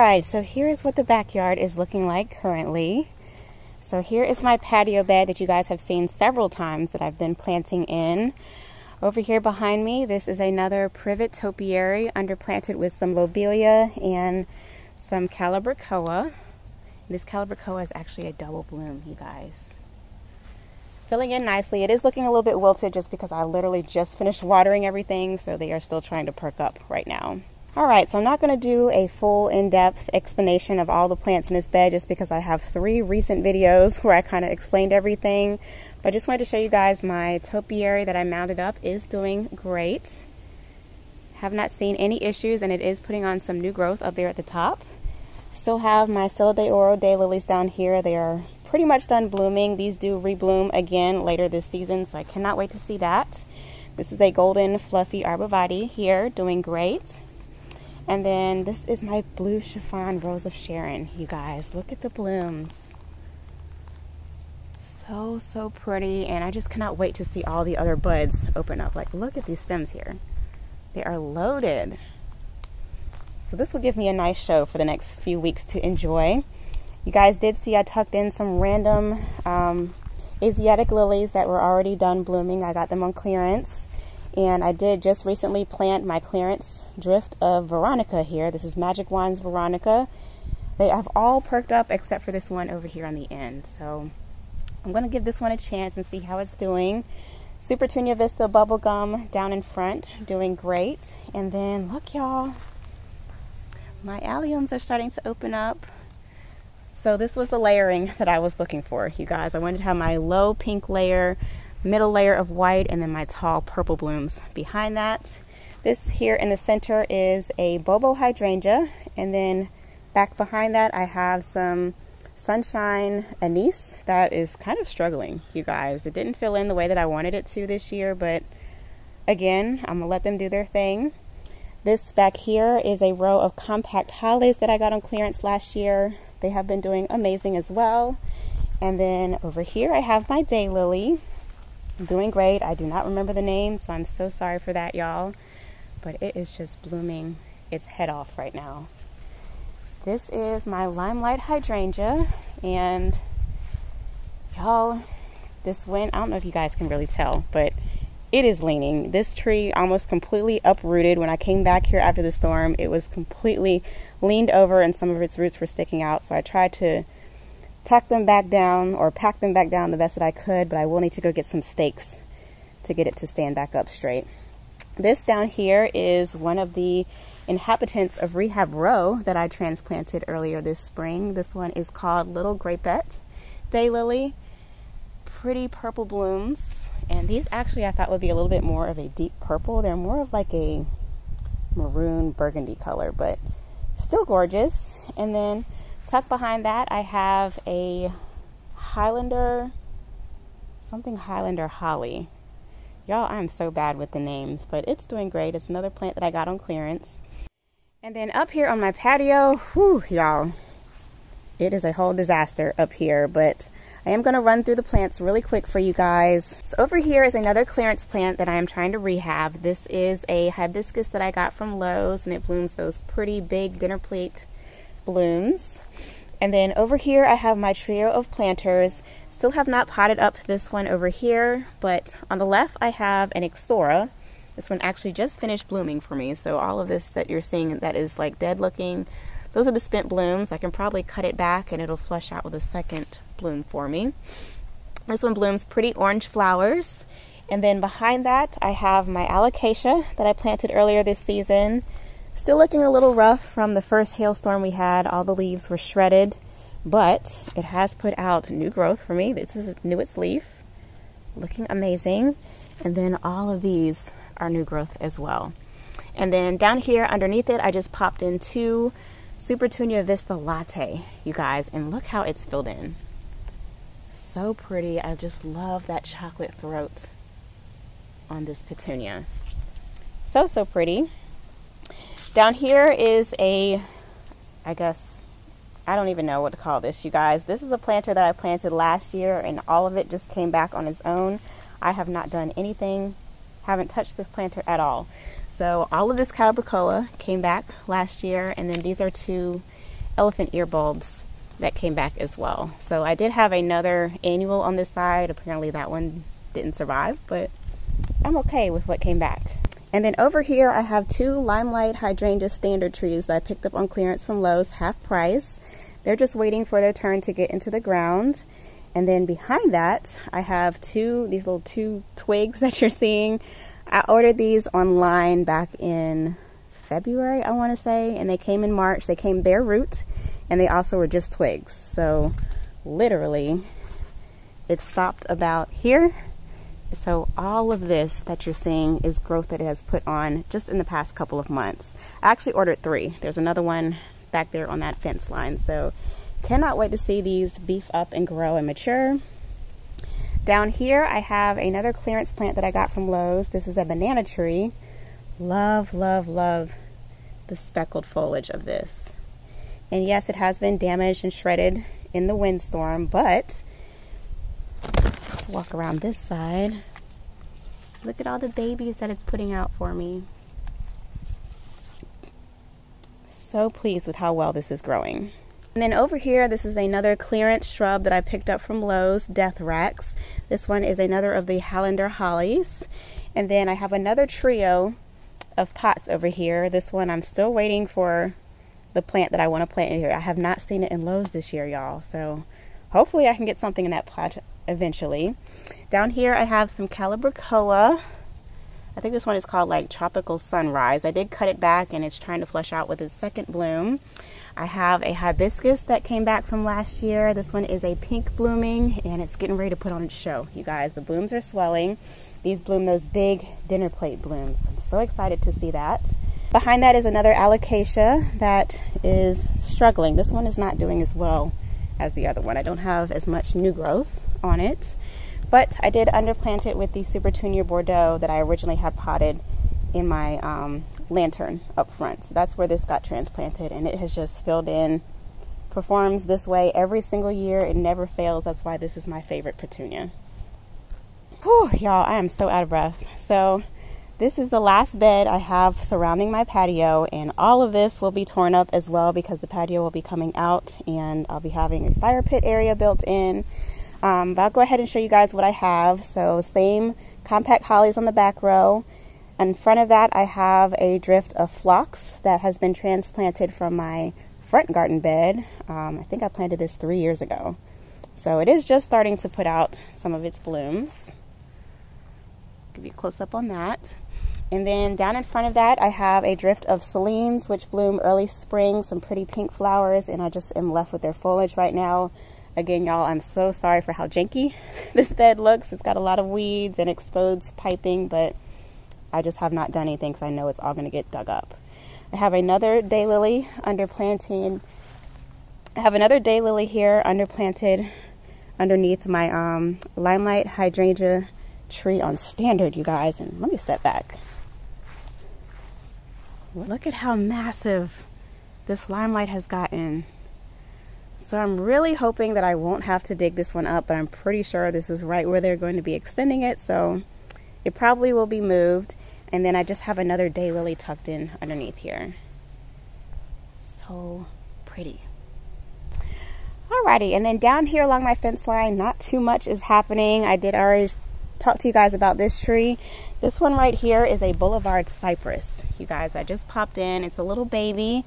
right, so here's what the backyard is looking like currently. So here is my patio bed that you guys have seen several times that I've been planting in. Over here behind me, this is another privet topiary underplanted with some lobelia and some calibrachoa. This calibrachoa is actually a double bloom, you guys. Filling in nicely. It is looking a little bit wilted just because I literally just finished watering everything, so they are still trying to perk up right now. Alright, so I'm not going to do a full in-depth explanation of all the plants in this bed just because I have 3 recent videos where I kind of explained everything. But I just wanted to show you guys my topiary that I mounted up is doing great. Have not seen any issues, and it is putting on some new growth up there at the top. Still have my Stella de Oro daylilies down here. They are pretty much done blooming. These do rebloom again later this season, so I cannot wait to see that. This is a golden fluffy arborvitae here, doing great. And then this is my blue chiffon rose of Sharon, you guys. Look at the blooms. So pretty, and I just cannot wait to see all the other buds open up. Like, look at these stems here. They are loaded. So this will give me a nice show for the next few weeks to enjoy. You guys did see I tucked in some random Asiatic lilies that were already done blooming. I got them on clearance. And I did just recently plant my clearance drift of Veronica here. This is Magic Wands Veronica. They have all perked up except for this one over here on the end. So I'm going to give this one a chance and see how it's doing. Supertunia Vista Bubblegum down in front, doing great. And then look, y'all, my alliums are starting to open up. So this was the layering that I was looking for, you guys. I wanted to have my low pink layer, middle layer of white, and then my tall purple blooms behind that. This here in the center is a Bobo hydrangea, and then back behind that I have some Sunshine Anise that is kind of struggling, you guys. It didn't fill in the way that I wanted it to this year, but again, I'm gonna let them do their thing. This back here is a row of compact hollies that I got on clearance last year. They have been doing amazing as well. And then over here I have my daylily, doing great. I do not remember the name, so I'm so sorry for that, y'all. But it is just blooming its head off right now. This is my Limelight hydrangea, and y'all, this wind, I don't know if you guys can really tell, but it is leaning. This tree almost completely uprooted. When I came back here after the storm, it was completely leaned over and some of its roots were sticking out. So I tried to tuck them back down or pack them back down the best that I could, but I will need to go get some stakes to get it to stand back up straight. This down here is one of the inhabitants of Rehab Row that I transplanted earlier this spring. This one is called Little Grapette Daylily. Pretty purple blooms. And these actually I thought would be a little bit more of a deep purple. They're more of like a maroon burgundy color, but still gorgeous. And then tucked behind that I have a Highlander, something Highlander holly. Y'all, I'm so bad with the names, but it's doing great. It's another plant that I got on clearance. And then up here on my patio, whew, y'all, it is a whole disaster up here, but I am going to run through the plants really quick for you guys. So over here is another clearance plant that I am trying to rehab. This is a hibiscus that I got from Lowe's, and it blooms those pretty big dinner plate blooms. And then over here I have my trio of planters. Still have not potted up this one over here, but on the left I have an Ixora. This one actually just finished blooming for me, so all of this that you're seeing that is like dead looking, those are the spent blooms. I can probably cut it back and it'll flush out with a second bloom for me. This one blooms pretty orange flowers. And then behind that I have my alocasia that I planted earlier this season. Still looking a little rough from the first hailstorm we had. All the leaves were shredded, but it has put out new growth for me. This is new its leaf, looking amazing. And then all of these are new growth as well. And then down here underneath it I just popped in 2 Supertunia Vista Latte, you guys, and look how it's filled in. So pretty. I just love that chocolate throat on this petunia. So pretty. Down here is a, I guess, I don't even know what to call this, you guys. This is a planter that I planted last year, and all of it just came back on its own. I have not done anything, haven't touched this planter at all. So all of this calibrachoa came back last year, and then these are 2 elephant ear bulbs that came back as well. So I did have another annual on this side. Apparently that one didn't survive, but I'm okay with what came back. And then over here I have two Limelight Hydrangea standard trees that I picked up on clearance from Lowe's, half price. They're just waiting for their turn to get into the ground. And then behind that I have these little two twigs that you're seeing. I ordered these online back in February, I want to say, and they came in March. They came bare root, and they also were just twigs. So literally it stopped about here. So all of this that you're seeing is growth that it has put on just in the past couple of months. I actually ordered 3. There's another one back there on that fence line. So cannot wait to see these beef up and grow and mature. Down here I have another clearance plant that I got from Lowe's. This is a banana tree. Love, love, love the speckled foliage of this. And yes, it has been damaged and shredded in the windstorm, but let's walk around this side. Look at all the babies that it's putting out for me. So pleased with how well this is growing. And then over here, this is another clearance shrub that I picked up from Lowe's, Death Racks. This one is another of the Hollander hollies. And then I have another trio of pots over here. This one I'm still waiting for the plant that I want to plant in here. I have not seen it in Lowe's this year, y'all. So hopefully I can get something in that pot eventually. Down here I have some Calibrachoa. I think this one is called like Tropical Sunrise. I did cut it back and it's trying to flush out with its second bloom. I have a hibiscus that came back from last year. This one is a pink blooming and it's getting ready to put on its show. You guys, the blooms are swelling. These bloom those big dinner plate blooms. I'm so excited to see that. Behind that is another alocasia that is struggling. This one is not doing as well as the other one. I don't have as much new growth on it, but I did underplant it with the Super Tunia Bordeaux that I originally had potted in my lantern up front. So that's where this got transplanted, and it has just filled in, performs this way every single year. It never fails. That's why this is my favorite petunia. Whew, y'all, I am so out of breath. So this is the last bed I have surrounding my patio, and all of this will be torn up as well because the patio will be coming out and I'll be having a fire pit area built in. But I'll go ahead and show you guys what I have. So same compact hollies on the back row. In front of that I have a drift of phlox that has been transplanted from my front garden bed. I think I planted this 3 years ago. So it is just starting to put out some of its blooms. Give you a close up on that. And then down in front of that I have a drift of Celines which bloom early spring, some pretty pink flowers, and I just am left with their foliage right now. Again, y'all, I'm so sorry for how janky this bed looks. It's got a lot of weeds and exposed piping, but I just have not done anything because I know it's all going to get dug up. I have another daylily underplanted. I have another daylily here underplanted underneath my Limelight Hydrangea tree on standard, you guys. And let me step back. Look at how massive this Limelight has gotten. So I'm really hoping that I won't have to dig this one up, but I'm pretty sure this is right where they're going to be extending it, so it probably will be moved. And then I just have another daylily tucked in underneath here. So pretty. Alrighty, and then down here along my fence line, not too much is happening. I did already talk to you guys about this tree. This one right here is a boulevard cypress. You guys, I just popped in. It's a little baby.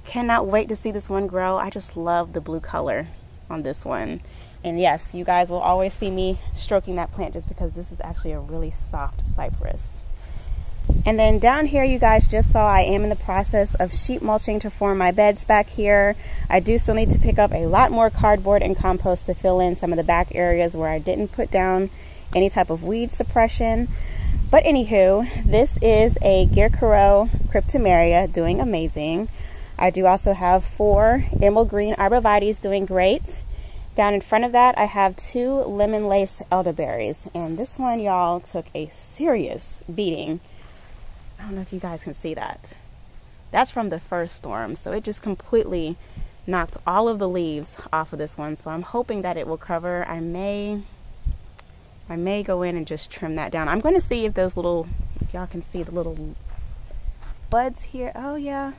Cannot wait to see this one grow. I just love the blue color on this one. And yes, you guys will always see me stroking that plant just because this is actually a really soft cypress. And then down here, you guys just saw I am in the process of sheet mulching to form my beds back here. I do still need to pick up a lot more cardboard and compost to fill in some of the back areas where I didn't put down any type of weed suppression. But anywho, this is a Gardenista cryptomeria doing amazing. I do also have 4 emerald green arborvitaes doing great. Down in front of that, I have 2 lemon lace elderberries. And this one, y'all, took a serious beating. I don't know if you guys can see that. That's from the first storm. So it just completely knocked all of the leaves off of this one. So I'm hoping that it will cover. I may go in and just trim that down. I'm going to see if those little, if y'all can see the little buds here. Oh yeah,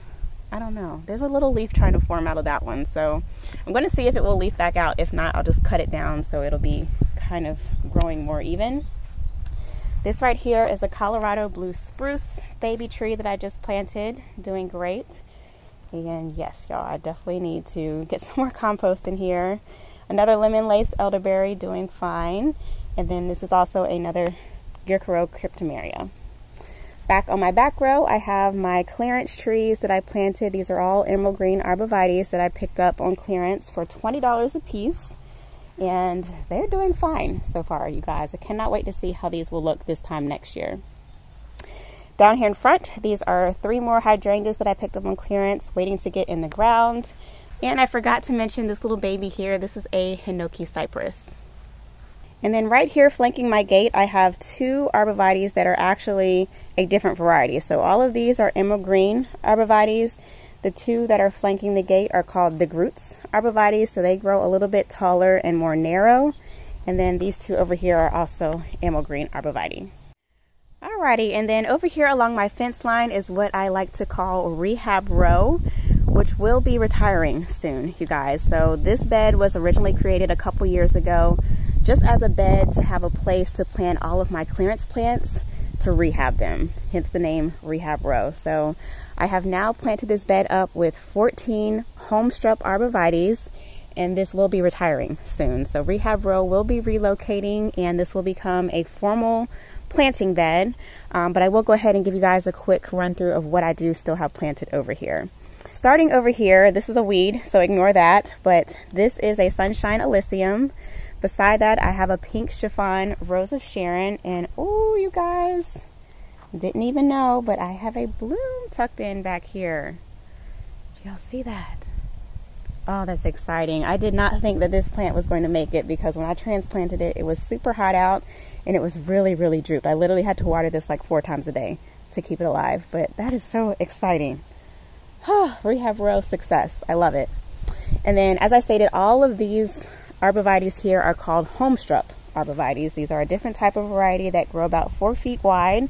I don't know. There's a little leaf trying to form out of that one. So I'm going to see if it will leaf back out. If not, I'll just cut it down so it'll be kind of growing more even. This right here is a Colorado blue spruce baby tree that I just planted, doing great. And yes, y'all, I definitely need to get some more compost in here. Another lemon lace elderberry, doing fine. And then this is also another Gardenista cryptomeria. Back on my back row, I have my clearance trees that I planted. These are all emerald green arborvitaes that I picked up on clearance for $20 a piece. And they're doing fine so far, you guys. I cannot wait to see how these will look this time next year. Down here in front, these are 3 more hydrangeas that I picked up on clearance, waiting to get in the ground. And I forgot to mention this little baby here. This is a hinoki cypress. And then right here flanking my gate, I have 2 arborvitaes that are actually a different variety. So all of these are emerald green arborvitaes. The 2 that are flanking the gate are called the Groots arborvitaes, so they grow a little bit taller and more narrow. And then these 2 over here are also emerald green arborvitae. Alrighty, and then over here along my fence line is what I like to call rehab row, which will be retiring soon, you guys. So this bed was originally created a couple years ago just as a bed to have a place to plant all of my clearance plants to rehab them, hence the name rehab row. So I have now planted this bed up with 14 homestrup arborvitaes, and this will be retiring soon. So rehab row will be relocating, and this will become a formal planting bed. But I will go ahead and give you guys a quick run through of what I do still have planted over here. Starting over here, this is a weed, so ignore that, but this is a sunshine alyssum. Beside that, I have a pink chiffon rose of Sharon, and oh, you guys, didn't even know, but I have a bloom tucked in back here. Y'all see that? Oh, that's exciting. I did not think that this plant was going to make it, because when I transplanted it, it was super hot out and it was really, really drooped. I literally had to water this like 4 times a day to keep it alive, but that is so exciting. Rehab row success. I love it. And then, as I stated, all of these arborvitaes here are called homestrup arborvitaes. These are a different type of variety that grow about 4 feet wide.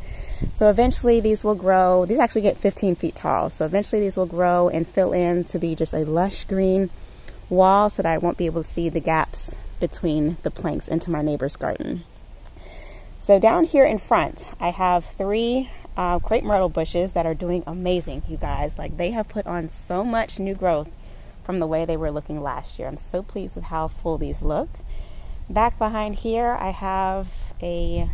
So eventually these will grow, these actually get 15 feet tall. So eventually these will grow and fill in to be just a lush green wall so that I won't be able to see the gaps between the planks into my neighbor's garden. So down here in front, I have 3 crepe myrtle bushes that are doing amazing, you guys. Like, they have put on so much new growth from the way they were looking last year. I'm so pleased with how full these look. Back behind here, I have a,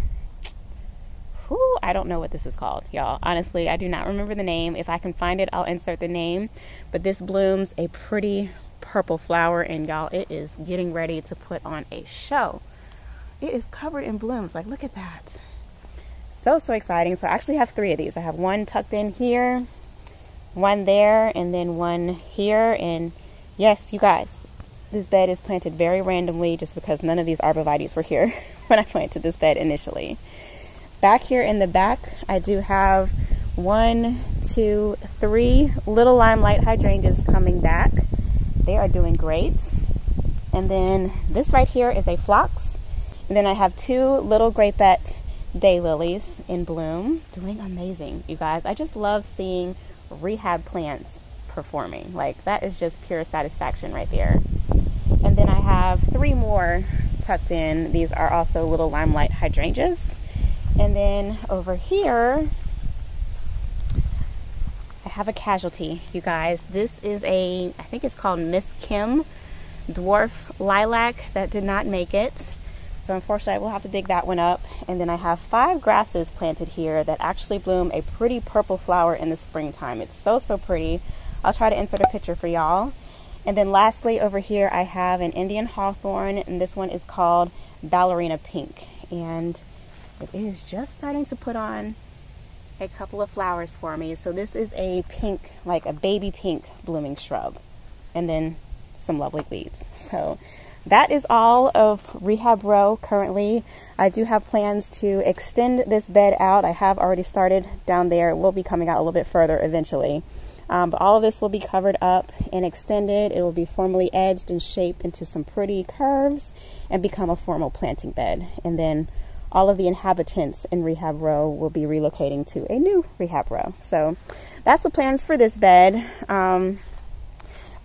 I don't know what this is called, y'all. Honestly, I do not remember the name. If I can find it, I'll insert the name. But this blooms a pretty purple flower, and y'all, it is getting ready to put on a show. It is covered in blooms. Like, look at that. So exciting. So I actually have 3 of these. I have one tucked in here, one there, and then one here. And yes, you guys, this bed is planted very randomly just because none of these arborvitaes were here when I planted this bed initially. Back here in the back, I do have 1, 2, 3 little limelight hydrangeas coming back. They are doing great. And then this right here is a phlox. And then I have 2 little grapette daylilies in bloom, doing amazing, you guys. I just love seeing rehab plants performing. Like, that is just pure satisfaction right there. And then I have 3 more tucked in. These are also little limelight hydrangeas. And then over here, I have a casualty, you guys. This is a, I think it's called Miss Kim dwarf lilac that did not make it. So unfortunately, I will have to dig that one up. And then I have 5 grasses planted here that actually bloom a pretty purple flower in the springtime. It's so pretty. I'll try to insert a picture for y'all. And then lastly, over here, I have an Indian hawthorn, and this one is called Ballerina Pink. And it is just starting to put on a couple of flowers for me. So this is a pink, like a baby pink blooming shrub. And then some lovely weeds. So that is all of rehab row currently. I do have plans to extend this bed out. I have already started down there. It will be coming out a little bit further eventually. But all of this will be covered up and extended. It will be formally edged and shaped into some pretty curves and become a formal planting bed. And then all of the inhabitants in rehab row will be relocating to a new rehab row. So that's the plans for this bed.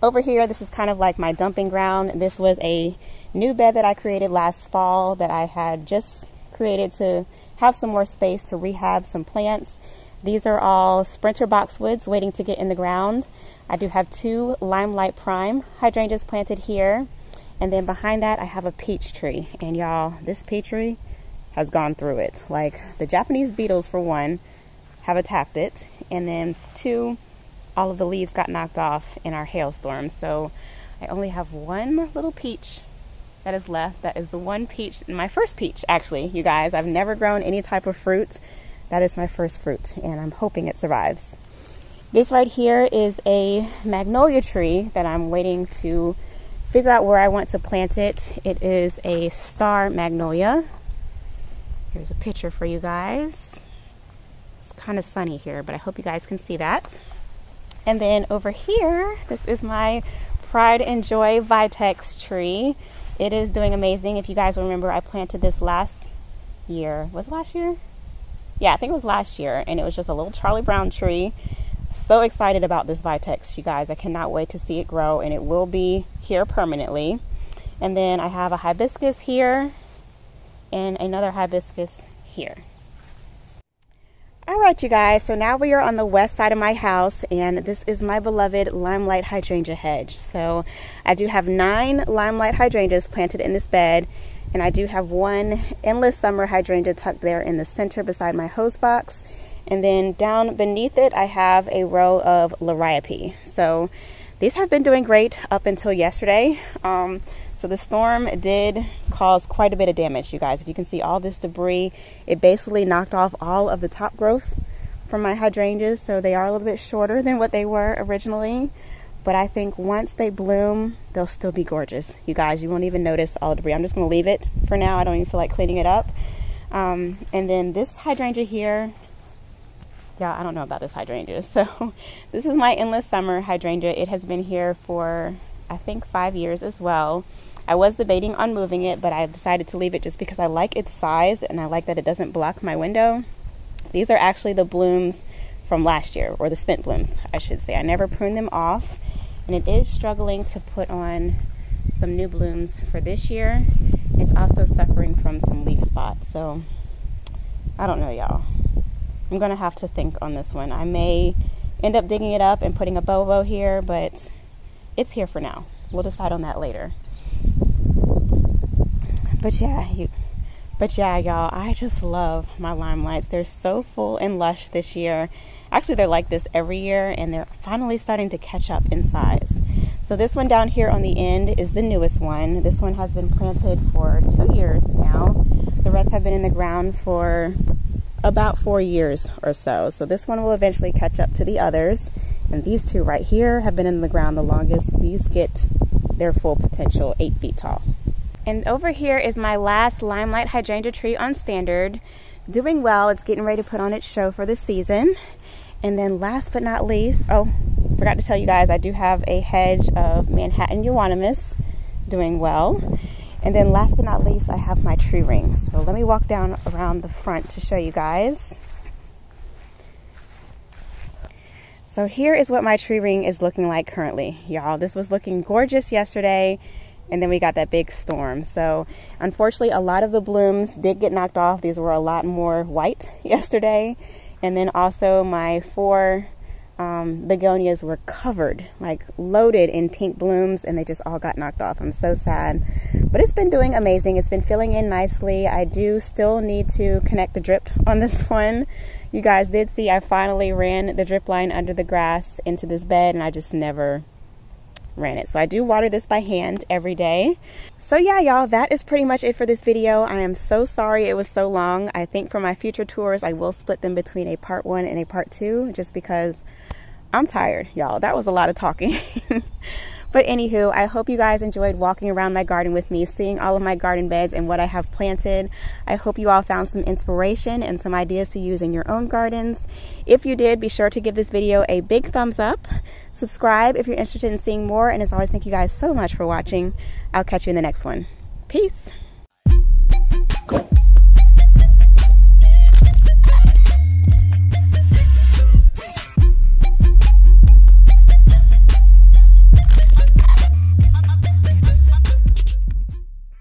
Over here, this is kind of like my dumping ground. This was a new bed that I created last fall that I had just created to have some more space to rehab some plants. These are all Sprinter boxwoods waiting to get in the ground. I do have 2 Limelight Prime hydrangeas planted here. And then behind that, I have a peach tree. And y'all, this peach tree has gone through it. Like, the Japanese beetles, for one, have attacked it. And then 2, all of the leaves got knocked off in our hailstorm. So I only have 1 little peach that is left. That is the one peach, my first peach, actually, you guys. I've never grown any type of fruit. That is my first fruit, and I'm hoping it survives. This right here is a magnolia tree that I'm waiting to figure out where I want to plant it. It is a star magnolia. Here's a picture for you guys. It's kind of sunny here, but I hope you guys can see that. And then over here, this is my Pride and Joy Vitex tree. It is doing amazing. If you guys remember, I planted this last year. Was it last year? Yeah, I think it was last year, and it was just a little Charlie Brown tree. So excited about this Vitex, you guys. I cannot wait to see it grow, and it will be here permanently. And then I have a hibiscus here and another hibiscus here. All right, you guys, so now we are on the west side of my house, and this is my beloved Limelight hydrangea hedge. So I do have 9 Limelight hydrangeas planted in this bed, and I do have 1 Endless Summer hydrangea tucked there in the center beside my hose box. And then down beneath it, I have a row of Liriope. So these have been doing great up until yesterday. So the storm did cause quite a bit of damage, you guys. If you can see all this debris, it basically knocked off all of the top growth from my hydrangeas. So they are a little bit shorter than what they were originally. But I think once they bloom, they'll still be gorgeous. You guys, you won't even notice all the debris. I'm just going to leave it for now. I don't even feel like cleaning it up. And then this hydrangea here, yeah, I don't know about this hydrangea. So this is my Endless Summer hydrangea. It has been here for, I think, 5 years as well. I was debating on moving it, but I decided to leave it just because I like its size and I like that it doesn't block my window. These are actually the blooms from last year, or the spent blooms, I should say. I never pruned them off, and it is struggling to put on some new blooms for this year. It's also suffering from some leaf spots, so I don't know, y'all. I'm gonna have to think on this one. I may end up digging it up and putting a bovo here, but it's here for now. We'll decide on that later. But yeah, y'all, I just love my Limelights. They're so full and lush this year. Actually, they're like this every year, and they're finally starting to catch up in size. So this one down here on the end is the newest one. This one has been planted for 2 years now. The rest have been in the ground for about 4 years or so. So this one will eventually catch up to the others. And these 2 right here have been in the ground the longest. These get their full potential, 8 feet tall. And over here is my last Limelight hydrangea tree on standard. Doing well. It's getting ready to put on its show for the season. And then last but not least, oh, forgot to tell you guys, I do have a hedge of Manhattan euonymus doing well. And then last but not least, I have my tree ring. So let me walk down around the front to show you guys. So here is what my tree ring is looking like currently, y'all. This was looking gorgeous yesterday, and then we got that big storm. So unfortunately, a lot of the blooms did get knocked off. These were a lot more white yesterday. And then also my 4 begonias were covered, like loaded in pink blooms, and they just all got knocked off. I'm so sad, but it's been doing amazing. It's been filling in nicely. I do still need to connect the drip on this one. You guys did see I finally ran the drip line under the grass into this bed, and I just never ran it. So I do water this by hand every day. So yeah, y'all, that is pretty much it for this video. I am so sorry it was so long. I think for my future tours, I will split them between a part 1 and a part 2, just because I'm tired, y'all. That was a lot of talking. But anywho, I hope you guys enjoyed walking around my garden with me, seeing all of my garden beds and what I have planted. I hope you all found some inspiration and some ideas to use in your own gardens. If you did, be sure to give this video a big thumbs up. Subscribe if you're interested in seeing more. And as always, thank you guys so much for watching. I'll catch you in the next one. Peace.